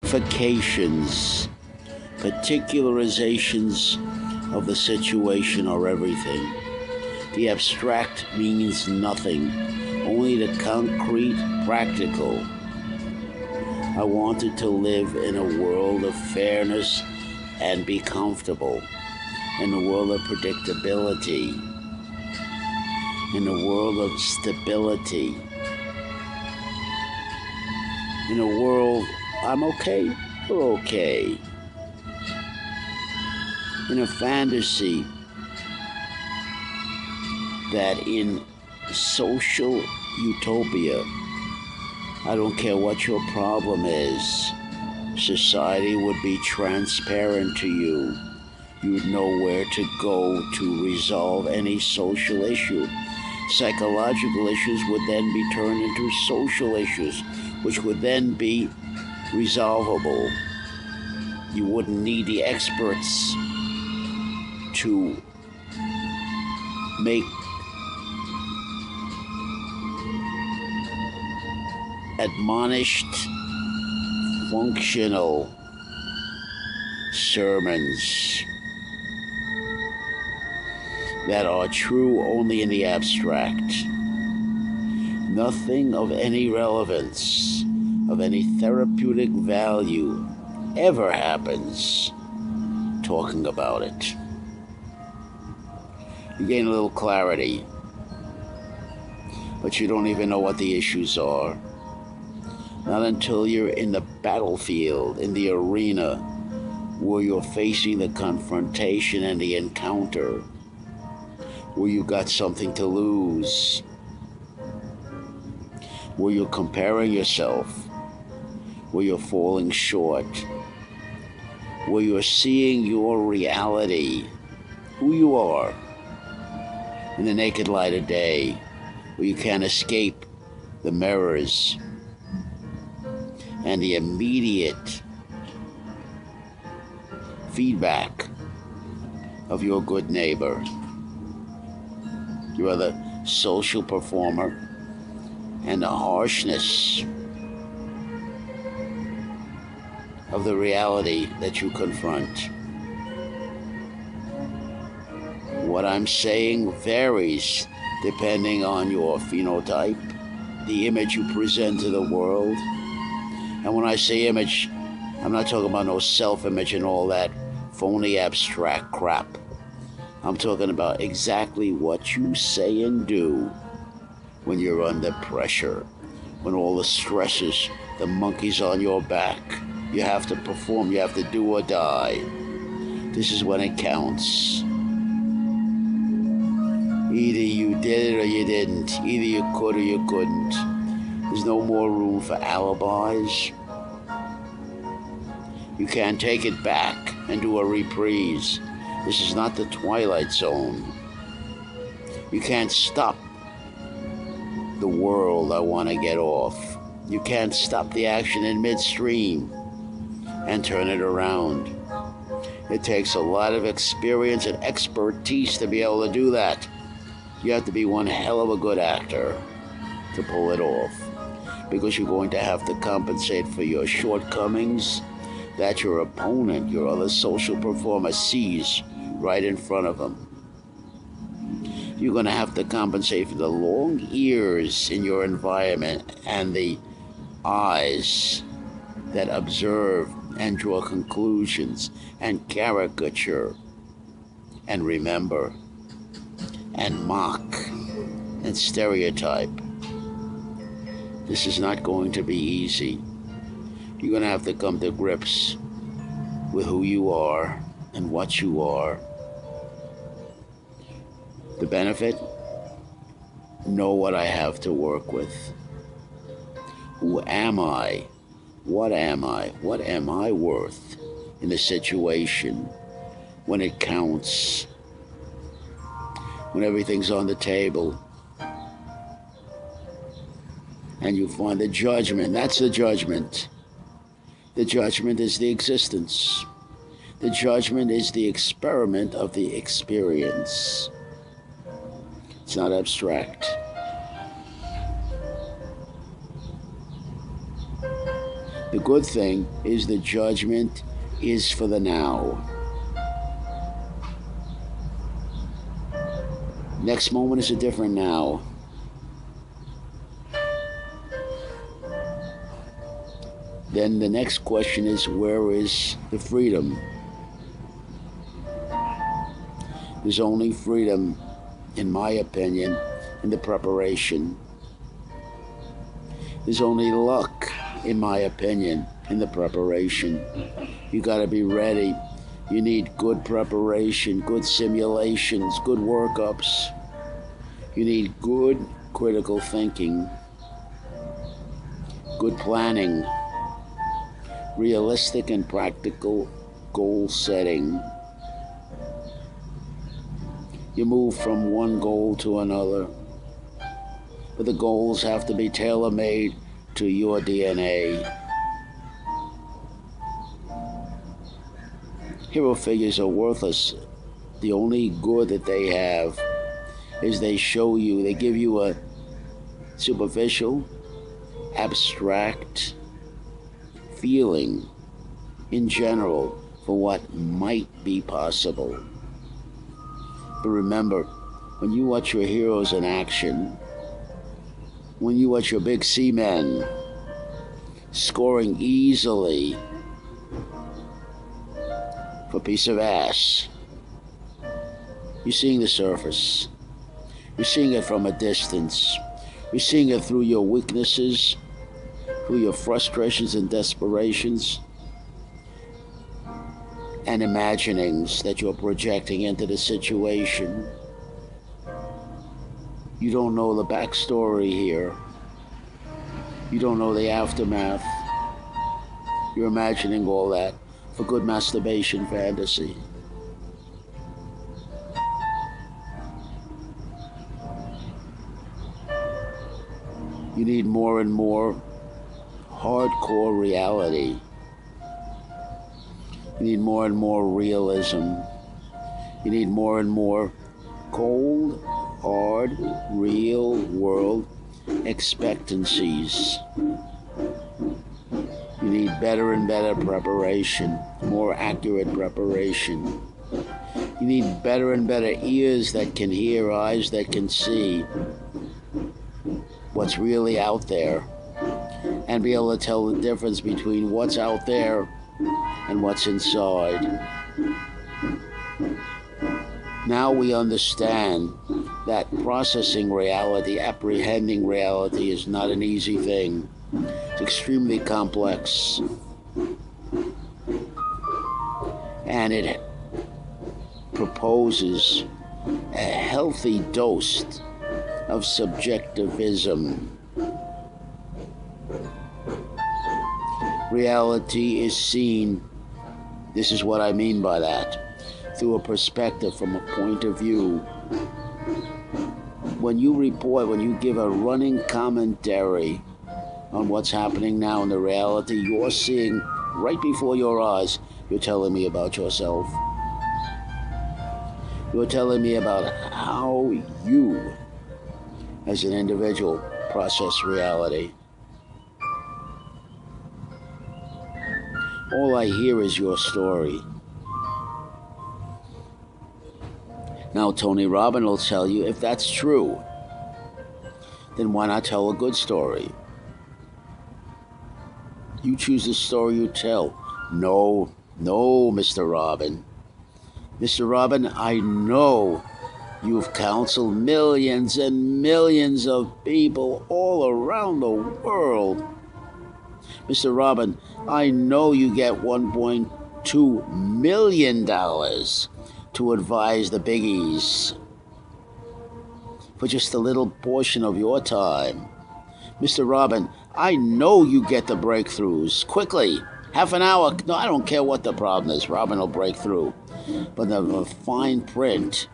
Qualifications, particularizations of the situation are everything. The abstract means nothing, only the concrete, practical. I wanted to live in a world of fairness and be comfortable, in a world of predictability, in a world of stability, in a world, I'm okay, we're okay, in a fantasy that in social utopia, I don't care what your problem is, society would be transparent to you. You'd know where to go to resolve any social issue. Psychological issues would then be turned into social issues, which would then be resolvable. You wouldn't need the experts to make admonished, functional sermons that are true only in the abstract. Nothing of any relevance, of any therapeutic value, ever happens talking about it. You gain a little clarity, but you don't even know what the issues are. Not until you're in the battlefield, in the arena, where you're facing the confrontation and the encounter, where you got something to lose, where you're comparing yourself, where you're falling short, where you're seeing your reality, who you are, in the naked light of day, where you can't escape the mirrors and the immediate feedback of your good neighbor. You are the social performer, and the harshness of the reality that you confront. What I'm saying varies depending on your phenotype, the image you present to the world. And when I say image, I'm not talking about no self-image and all that phony abstract crap. I'm talking about exactly what you say and do when you're under pressure, when all the stresses, the monkey's on your back. You have to perform, you have to do or die. This is when it counts. Either you did it or you didn't. Either you could or you couldn't. There's no more room for alibis. You can't take it back and do a reprise. This is not the Twilight Zone. You can't stop the world I want to get off. You can't stop the action in midstream and turn it around. It takes a lot of experience and expertise to be able to do that. You have to be one hell of a good actor to pull it off, because you're going to have to compensate for your shortcomings that your opponent, your other social performer, sees right in front of him. You're going to have to compensate for the long ears in your environment and the eyes that observe and draw conclusions and caricature and remember and mock and stereotype. This is not going to be easy. You're going to have to come to grips with who you are and what you are. The benefit? Know what I have to work with. Who am I? What am I? What am I worth in the situation when it counts? When everything's on the table and you find the judgment. That's the judgment. The judgment is the existence. The judgment is the experiment of the experience. It's not abstract. The good thing is the judgment is for the now. Next moment is a different now. Then the next question is, where is the freedom? There's only freedom, in my opinion, in the preparation. There's only luck, in my opinion, in the preparation. You got to be ready. You need good preparation, good simulations, good workups. You need good critical thinking, good planning, realistic and practical goal setting. You move from one goal to another, but the goals have to be tailor-made to your DNA. Hero figures are worthless. The only good that they have is they give you a superficial, abstract feeling in general for what might be possible. But remember, when you watch your heroes in action, when you watch your big C-men scoring easily for a piece of ass, you're seeing the surface. You're seeing it from a distance. You're seeing it through your weaknesses, through your frustrations and desperations, and imaginings that you're projecting into the situation. You don't know the backstory here. You don't know the aftermath. You're imagining all that for good masturbation fantasy. You need more and more hardcore reality. You need more and more realism. You need more and more cold, hard, real world expectancies. You need better and better preparation, more accurate preparation. You need better and better ears that can hear, eyes that can see what's really out there, and be able to tell the difference between what's out there and what's inside. Now we understand that processing reality, apprehending reality, is not an easy thing. It's extremely complex. And it proposes a healthy dose of subjectivism. Reality is seen, this is what I mean by that, through a perspective, from a point of view. When you report, when you give a running commentary on what's happening now in the reality you're seeing right before your eyes, you're telling me about yourself. You're telling me about how you, as an individual, process reality. All I hear is your story. Now, Tony Robbins will tell you, if that's true, then why not tell a good story? You choose the story you tell. No, Mr. Robin. Mr. Robin, I know you've counseled millions and millions of people all around the world. Mr. Robin, I know you get $1.2 million to advise the biggies for just a little portion of your time. Mr. Robin, I know you get the breakthroughs quickly. Half an hour, no, I don't care what the problem is, Robin will break through. But the fine print,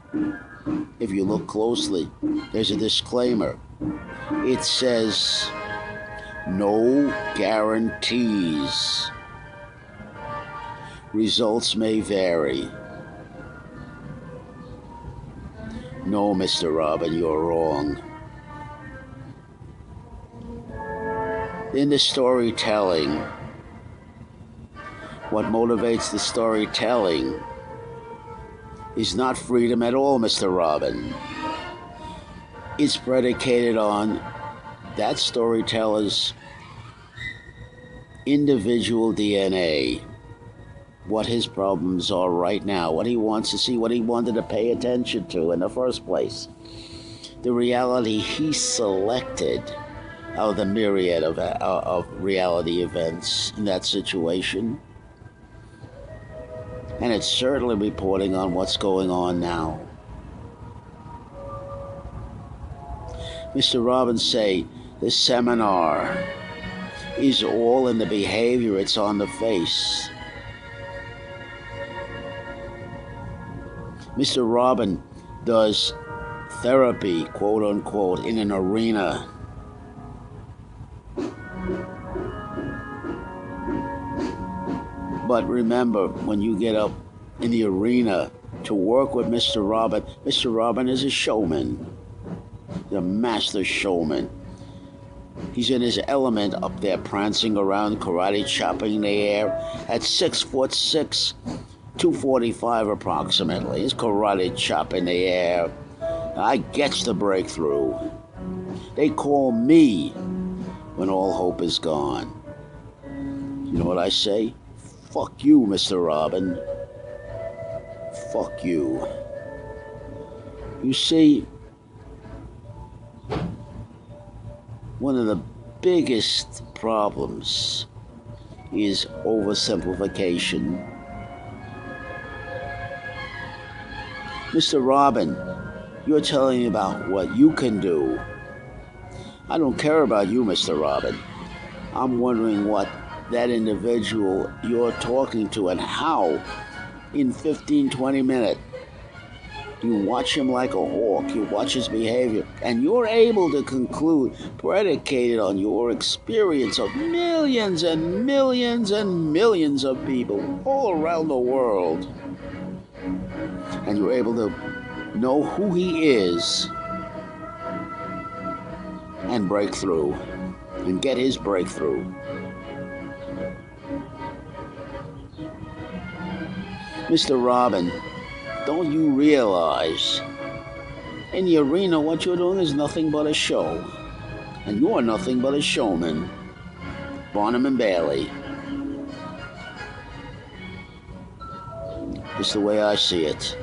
if you look closely, there's a disclaimer. It says, no guarantees. Results may vary. No, Mr. Robin, you're wrong. In the storytelling, What motivates the storytelling is not freedom at all, Mr. Robin. It's predicated on that storyteller's individual DNA, what his problems are right now, what he wants to see, what he wanted to pay attention to in the first place. The reality he selected out of the myriad of reality events in that situation. And it's certainly reporting on what's going on now. Mr. Robbins say this seminar is all in the behavior, it's on the face. Mr. Robin does therapy, quote unquote, in an arena. But remember, when you get up in the arena to work with Mr. Robin is a showman. He's a master showman. He's in his element up there, prancing around, karate chopping in the air at 6'6", 245 approximately. He's karate chop in the air. I gets the breakthrough. They call me when all hope is gone. You know what I say? Fuck you, Mr. Robin. Fuck you. You see, one of the biggest problems is oversimplification. Mr. Robin, you're telling me about what you can do. I don't care about you, Mr. Robin. I'm wondering what that individual you're talking to and how in 15, 20 minutes you watch him like a hawk, you watch his behavior, and you're able to conclude, predicated on your experience of millions and millions and millions of people all around the world, and you're able to know who he is and break through and get his breakthrough. Mr. Robin, don't you realize in the arena what you're doing is nothing but a show, and you're nothing but a showman, Barnum and Bailey. It's the way I see it.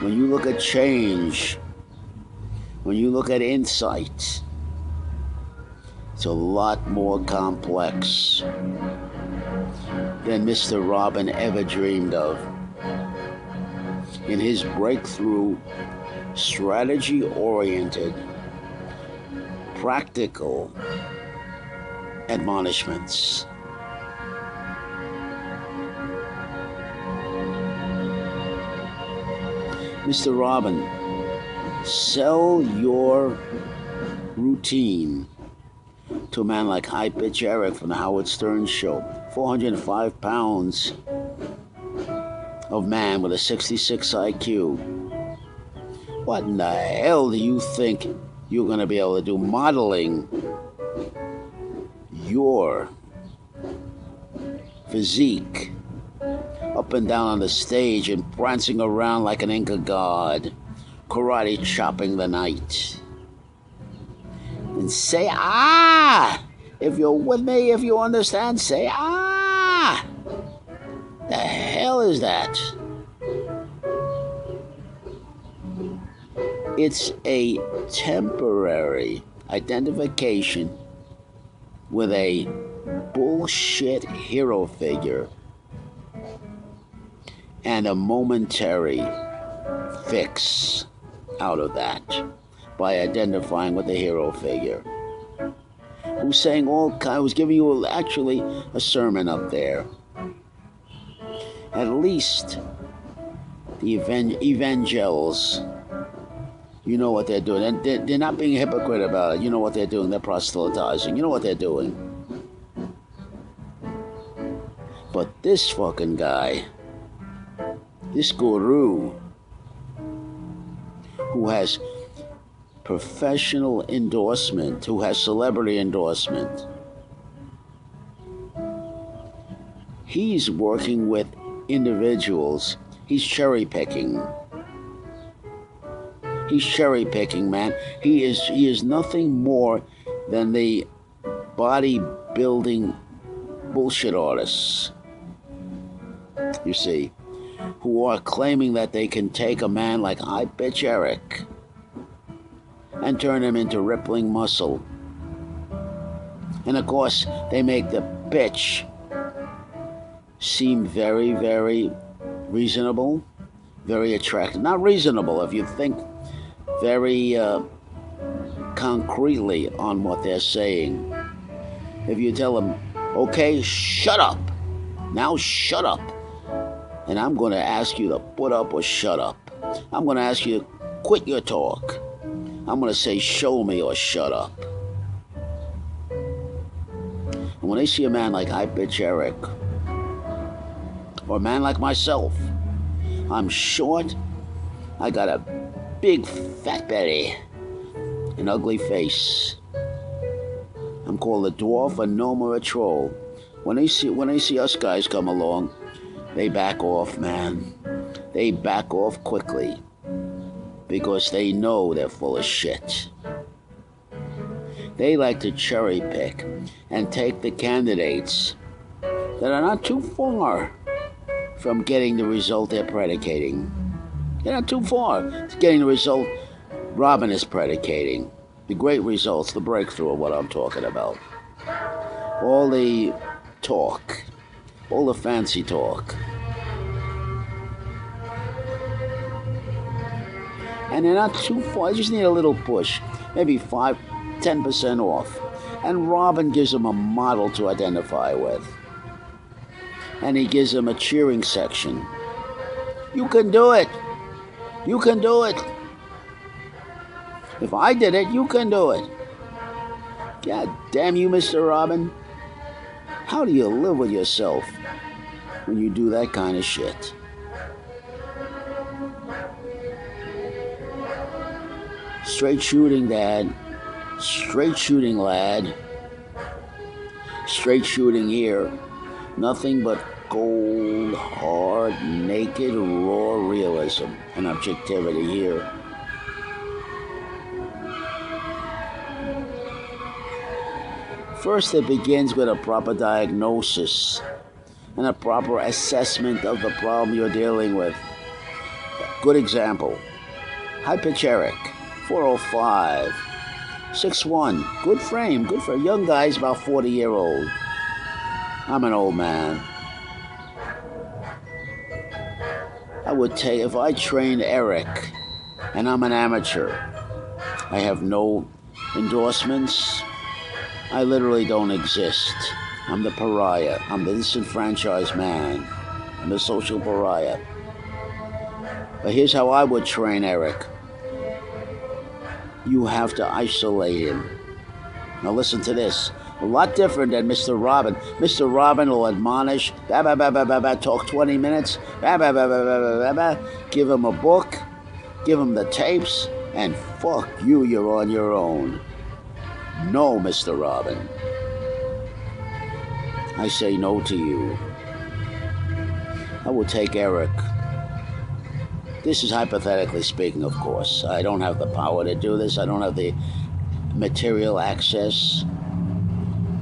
When you look at change, when you look at insight, it's a lot more complex than Mr. Robin ever dreamed of. In his breakthrough, strategy-oriented, practical admonishments. Mr. Robin, sell your routine to a man like High Pitch Eric from the Howard Stern Show. 405 pounds of man with a 66 IQ. What in the hell do you think you're going to be able to do modeling your physique up and down on the stage and prancing around like an Inca god, karate chopping the night? And say, ah! If you're with me, if you understand, say, ah! The hell is that? It's a temporary identification with a bullshit hero figure and a momentary fix out of that by identifying with the hero figure. Who's saying I was giving you actually a sermon up there. At least the evangels, you know what they're doing. They're not being a hypocrite about it. You know what they're doing. They're proselytizing. You know what they're doing. But this fucking guy, this guru, who has professional endorsement, who has celebrity endorsement, He's working with individuals. He's cherry picking. He's cherry picking, man. He is nothing more than the bodybuilding bullshit artists, you see, who are claiming that they can take a man like High Pitch Eric and turn him into rippling muscle. And of course, they make the bitch seem very, very reasonable, very attractive. Not reasonable if you think very concretely on what they're saying. If you tell them, okay, shut up. Now shut up. And I'm going to ask you to put up or shut up. I'm going to ask you to quit your talk. I'm going to say, show me or shut up. And when they see a man like High Pitch Eric, or a man like myself, I'm short, I got a big fat belly, an ugly face. I'm called a dwarf, a gnome, or a troll. When they see us guys come along, they back off, man. They back off quickly because they know they're full of shit. They like to cherry pick and take the candidates that are not too far from getting the result they're predicating. They're not too far. It's getting the result Robin is predicating. The great results, the breakthrough of what I'm talking about. All the talk, all the fancy talk. And they're not too far. They just need a little push, maybe 5-10% off. And Robin gives them a model to identify with. And he gives them a cheering section. You can do it. You can do it. If I did it, you can do it. God damn you, Mr. Robin. How do you live with yourself when you do that kind of shit? Straight shooting, Dad. Straight shooting, lad. Straight shooting here. Nothing but cold, hard, naked, raw realism and objectivity here. First, it begins with a proper diagnosis and a proper assessment of the problem you're dealing with. Good example. High Pitch Eric, 405, 6'1", good frame, good for a young guy, he's about 40-year-old. I'm an old man. I would take, if I trained Eric, and I'm an amateur, I have no endorsements, I literally don't exist. I'm the pariah. I'm the disenfranchised man. I'm the social pariah. But here's how I would train Eric. You have to isolate him. Now listen to this. A lot different than Mr. Robin. Mr. Robin will admonish, talk 20 minutes, give him a book, give him the tapes, and fuck you, you're on your own. No, Mr. Robin. I say no to you. I will take Eric. This is hypothetically speaking, of course. I don't have the power to do this. I don't have the material access.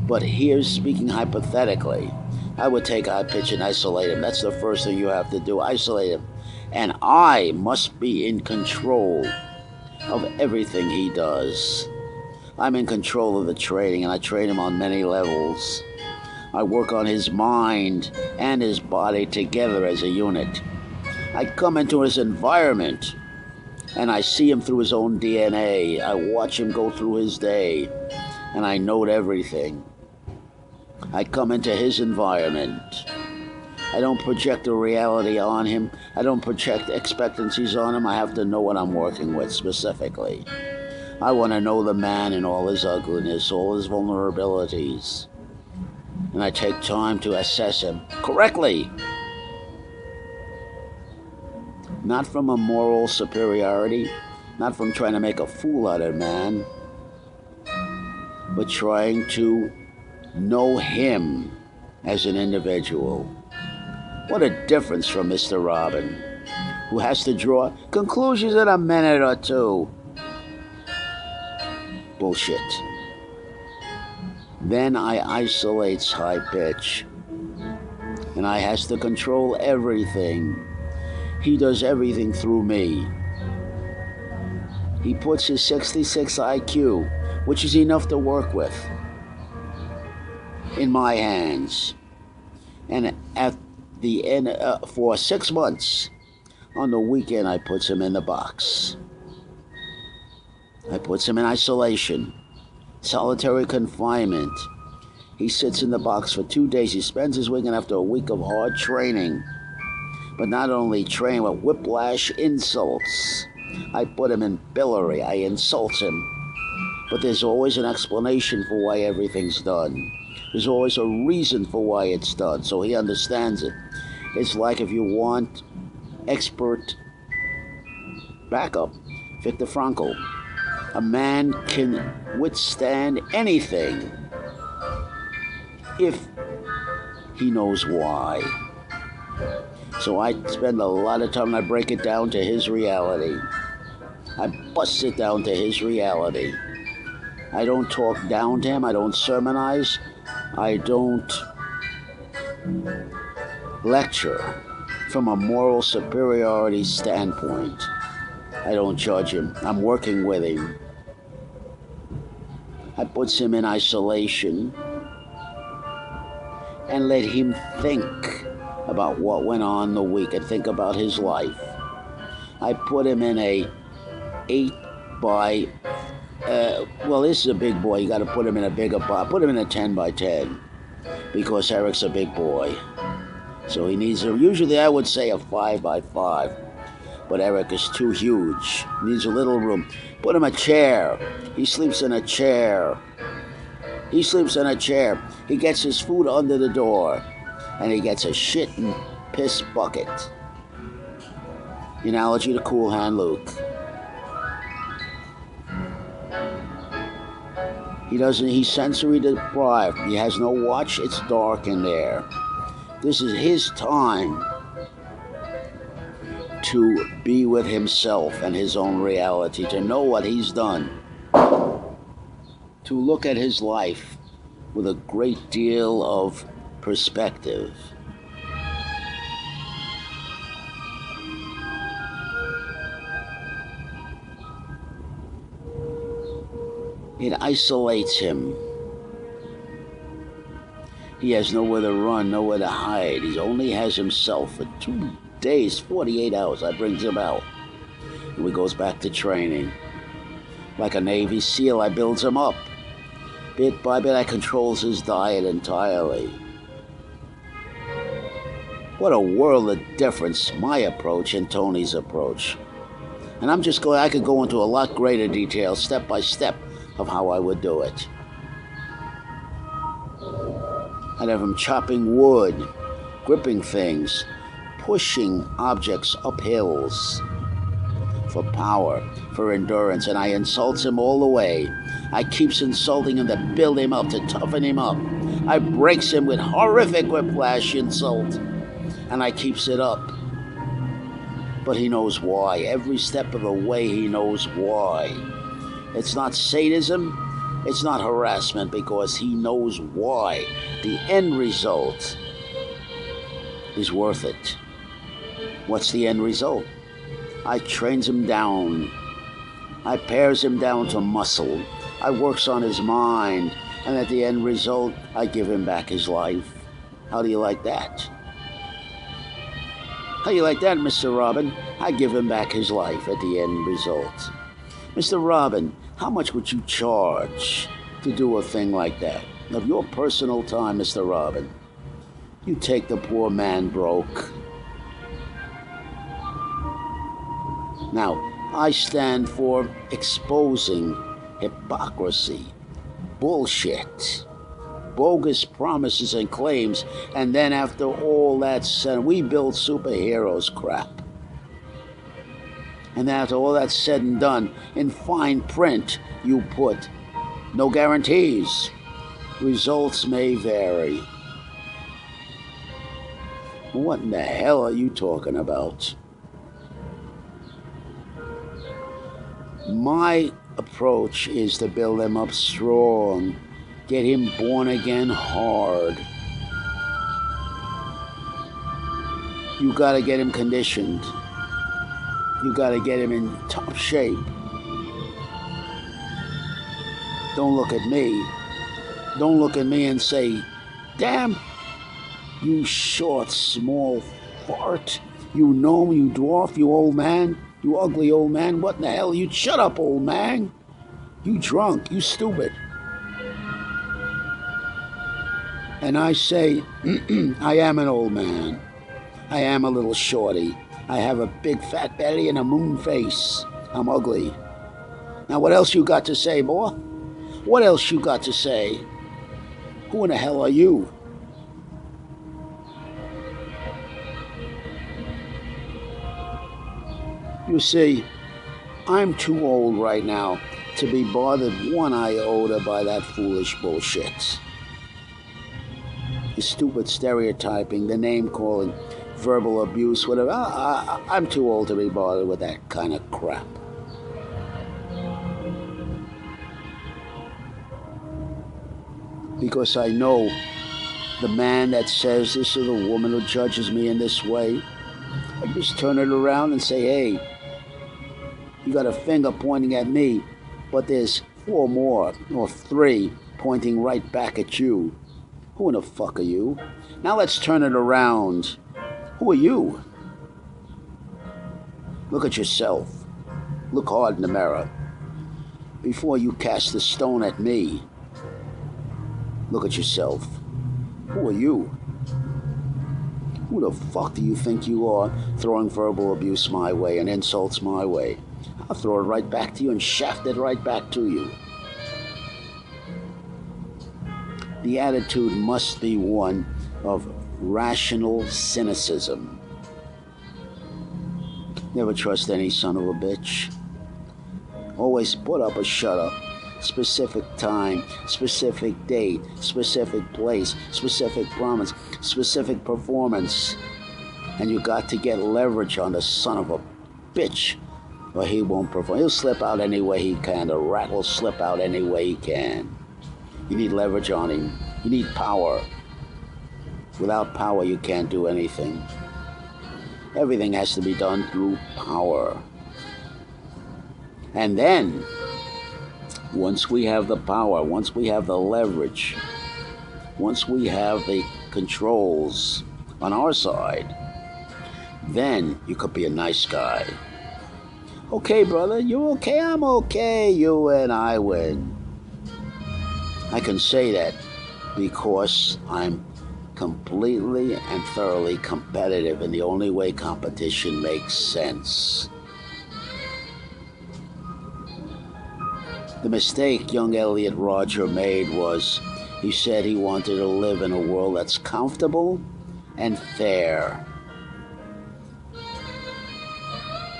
But here's speaking hypothetically. I would take High Pitch and isolate him. That's the first thing you have to do. Isolate him. And I must be in control of everything he does. I'm in control of the training, and I train him on many levels. I work on his mind and his body together as a unit. I come into his environment, and I see him through his own DNA. I watch him go through his day, and I note everything. I come into his environment. I don't project a reality on him. I don't project expectancies on him. I have to know what I'm working with specifically. I want to know the man in all his ugliness, all his vulnerabilities. And I take time to assess him correctly. Not from a moral superiority, not from trying to make a fool out of man, but trying to know him as an individual. What a difference from Mr. Robin, who has to draw conclusions in a minute or two. Bullshit. Then I isolates high pitch, and I has to control everything. He does everything through me. He puts his 66 IQ, which is enough to work with, in my hands. And at the end, for 6 months, on the weekend, I puts him in the box. I puts him in isolation, solitary confinement. He sits in the box for 2 days. He spends his weekend after a week of hard training. But not only training, but whiplash insults. I put him in pillory. I insult him. But there's always an explanation for why everything's done. There's always a reason for why it's done, so he understands it. It's like if you want expert backup, Viktor Frankl. A man can withstand anything if he knows why. So I spend a lot of time, I break it down to his reality. I bust it down to his reality. I don't talk down to him. I don't sermonize. I don't lecture from a moral superiority standpoint. I don't judge him. I'm working with him. I puts him in isolation and let him think about what went on the week and think about his life. I put him in a 8 by, this is a big boy. You got to put him in a bigger box. Put him in a 10 by 10 because Eric's a big boy. So he needs usually I would say a 5 by 5. But Eric is too huge. He needs a little room. Put him a chair. He sleeps in a chair. He sleeps in a chair. He gets his food under the door. And he gets a shit and piss bucket. The analogy to Cool Hand Luke. He's sensory deprived. He has no watch. It's dark in there. This is his time to be with himself and his own reality, to know what he's done, to look at his life with a great deal of perspective. It isolates him. He has nowhere to run, nowhere to hide. He only has himself for 2 days, 48 hours. I brings him out. And he goes back to training. Like a Navy SEAL, I builds him up. Bit by bit, I controls his diet entirely. What a world of difference, my approach and Tony's approach. And I could go into a lot greater detail, step by step, of how I would do it. I'd have him chopping wood, gripping things, pushing objects up hills for power, for endurance, and I insults him all the way. I keeps insulting him to build him up, to toughen him up. I breaks him with horrific whiplash insult, and I keeps it up. But he knows why. Every step of the way he knows why. It's not sadism, it's not harassment, because he knows why. The end result is worth it. What's the end result? I trains him down. I pares him down to muscle. I works on his mind. And at the end result, I give him back his life. How do you like that? How do you like that, Mr. Robin? I give him back his life at the end result. Mr. Robin, how much would you charge to do a thing like that? Of your personal time, Mr. Robin. You take the poor man broke. Now, I stand for exposing hypocrisy, bullshit, bogus promises and claims, and then after all that's said, we build superheroes crap. And after all that's said and done, in fine print, you put no guarantees. Results may vary. What in the hell are you talking about? My approach is to build him up strong, get him born again hard. You gotta get him conditioned. You gotta get him in top shape. Don't look at me. Don't look at me and say, damn, you short, small fart. You gnome, you dwarf, you old man, you ugly old man. What in the hell? You shut up, old man. You drunk, you stupid. And I say, I am an old man. I am a little shorty. I have a big fat belly and a moon face. I'm ugly. Now what else you got to say, boy? What else you got to say? Who in the hell are you? You see, I'm too old right now to be bothered one iota by that foolish bullshit. The stupid stereotyping, the name calling, verbal abuse, whatever. I'm too old to be bothered with that kind of crap. Because I know the man that says this or the woman who judges me in this way, I just turn it around and say, hey, you got a finger pointing at me, but there's 4 more or 3 pointing right back at you. Who in the fuck are you? Now let's turn it around. Who are you? Look at yourself. Look hard in the mirror. Before you cast the stone at me, look at yourself. Who are you? Who the fuck do you think you are, throwing verbal abuse my way and insults my way? I'll throw it right back to you and shaft it right back to you. The attitude must be one of rational cynicism. Never trust any son of a bitch. Always put up or shut up. Specific time, specific date, specific place, specific promise, specific performance. And you got to get leverage on the son of a bitch, or he won't perform. He'll slip out any way he can. The rat will slip out any way he can. You need leverage on him. You need power. Without power, you can't do anything. Everything has to be done through power. And then, once we have the power, once we have the leverage, once we have the controls on our side, then you could be a nice guy. Okay, brother, you okay? I'm okay. You and I win. I can say that because I'm completely and thoroughly competitive, and the only way competition makes sense. The mistake young Elliot Rodger made was he said he wanted to live in a world that's comfortable and fair.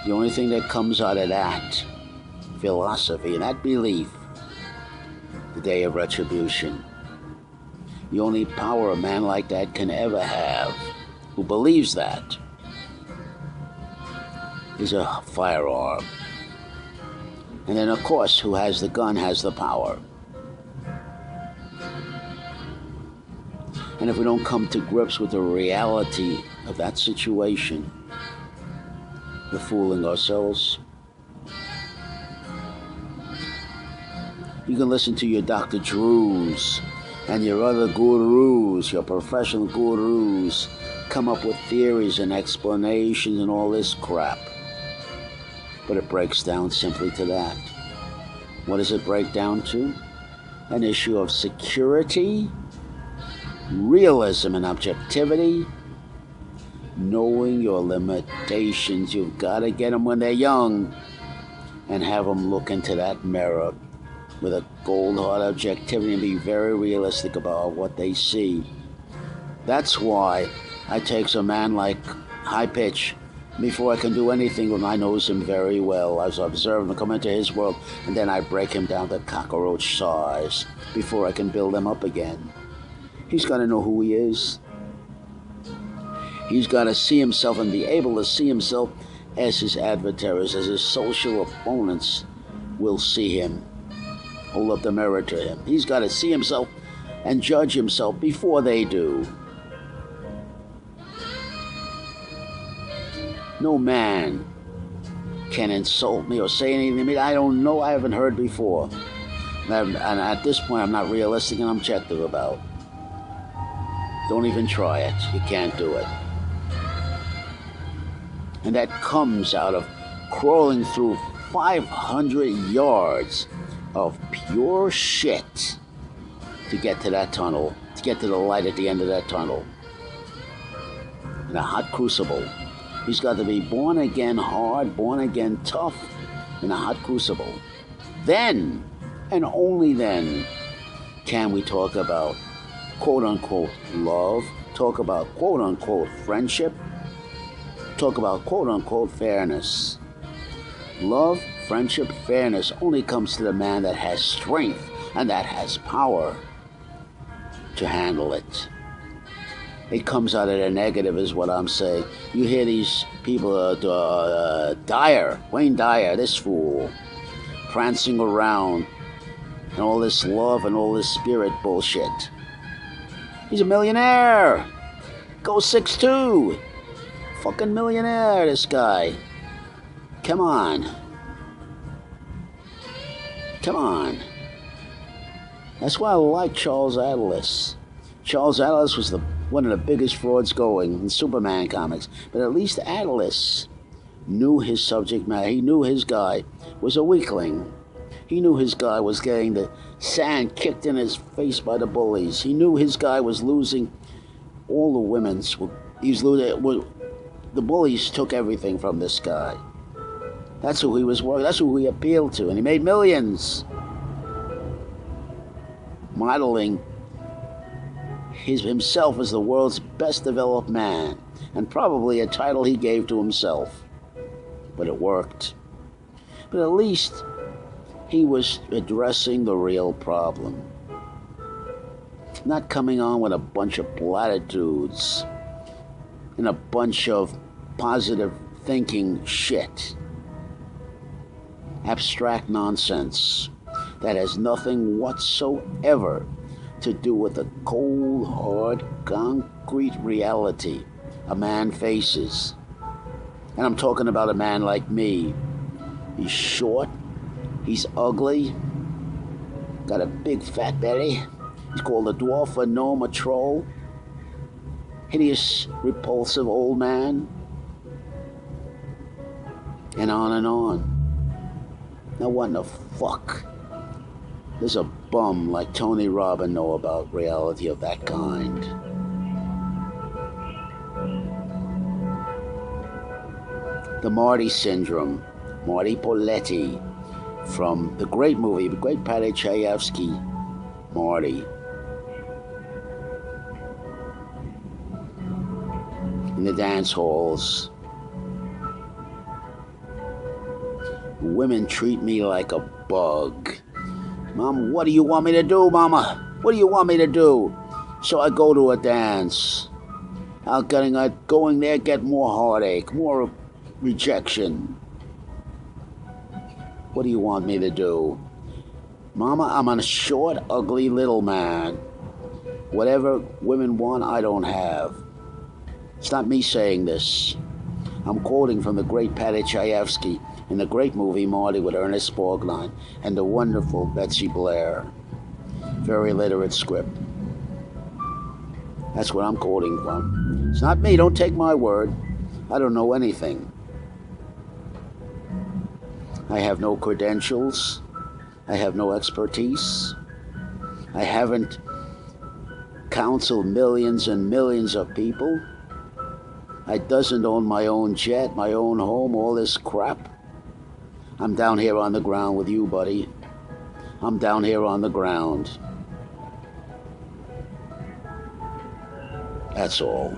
The only thing that comes out of that philosophy and that belief, the day of retribution, the only power a man like that can ever have, who believes that, is a firearm. And then, of course, who has the gun has the power. And if we don't come to grips with the reality of that situation, we're fooling ourselves. You can listen to your Dr. Drews and your other gurus, your professional gurus, come up with theories and explanations and all this crap. But it breaks down simply to that. What does it break down to? An issue of security, realism and objectivity, knowing your limitations. You've got to get them when they're young and have them look into that mirror with a gold hard objectivity and be very realistic about what they see. That's why I take a man like High Pitch before I can do anything when I knows him very well. I observe him come into his world, and then I break him down to cockroach size before I can build him up again. He's got to know who he is. He's got to see himself and be able to see himself as his adversaries, as his social opponents will see him. Hold up the mirror to him. He's got to see himself and judge himself before they do. No man can insult me or say anything to me I don't know, I haven't heard before. And at this point, I'm not realistic and objective about. Don't even try it. You can't do it. And that comes out of crawling through 500 yards of pure shit to get to that tunnel, to get to the light at the end of that tunnel. In a hot crucible. He's got to be born again hard, born again tough, in a hot crucible. Then, and only then, can we talk about quote-unquote love, talk about quote-unquote friendship, talk about quote-unquote fairness. Love, friendship, fairness only comes to the man that has strength and that has power to handle it. It comes out of the negative is what I'm saying. You hear these people, Dyer, Wayne Dyer, this fool, prancing around and all this love and all this spirit bullshit. He's a millionaire. Goes 6'2". Fucking millionaire, this guy. Come on. Come on. That's why I like Charles Atlas. Charles Atlas was one of the biggest frauds going in Superman comics. But at least Atlas knew his subject matter. He knew his guy was a weakling. He knew his guy was getting the sand kicked in his face by the bullies. He knew his guy was losing all the women's. He's losing. The bullies took everything from this guy. That's who he was working. That's who he appealed to, and he made millions modeling himself as the world's best developed man, and probably a title he gave to himself. But it worked. But at least he was addressing the real problem. Not coming on with a bunch of platitudes and a bunch of positive thinking shit. Abstract nonsense that has nothing whatsoever to do with the cold, hard, concrete reality a man faces. And I'm talking about a man like me. He's short, he's ugly, got a big fat belly, he's called a dwarf, a gnome, a troll, hideous, repulsive old man, and on and on. Now what in the fuck does a bum like Tony Robbins know about reality of that kind? The Marty Syndrome, Marty Poletti, from the great movie, the great Paddy Chayefsky, Marty. In the dance halls, women treat me like a bug. Mom, what do you want me to do, Mama? What do you want me to do? So I go to a dance. I'm going there, get more heartache, more rejection. What do you want me to do? Mama, I'm a short, ugly little man. Whatever women want, I don't have. It's not me saying this. I'm quoting from the great Paddy Chayefsky in the great movie Marty with Ernest Borgnine and the wonderful Betsy Blair. Very literate script. That's what I'm quoting from. It's not me, don't take my word. I don't know anything. I have no credentials. I have no expertise. I haven't counseled millions and millions of people. I doesn't own my own jet, my own home, all this crap. I'm down here on the ground with you, buddy. I'm down here on the ground. That's all.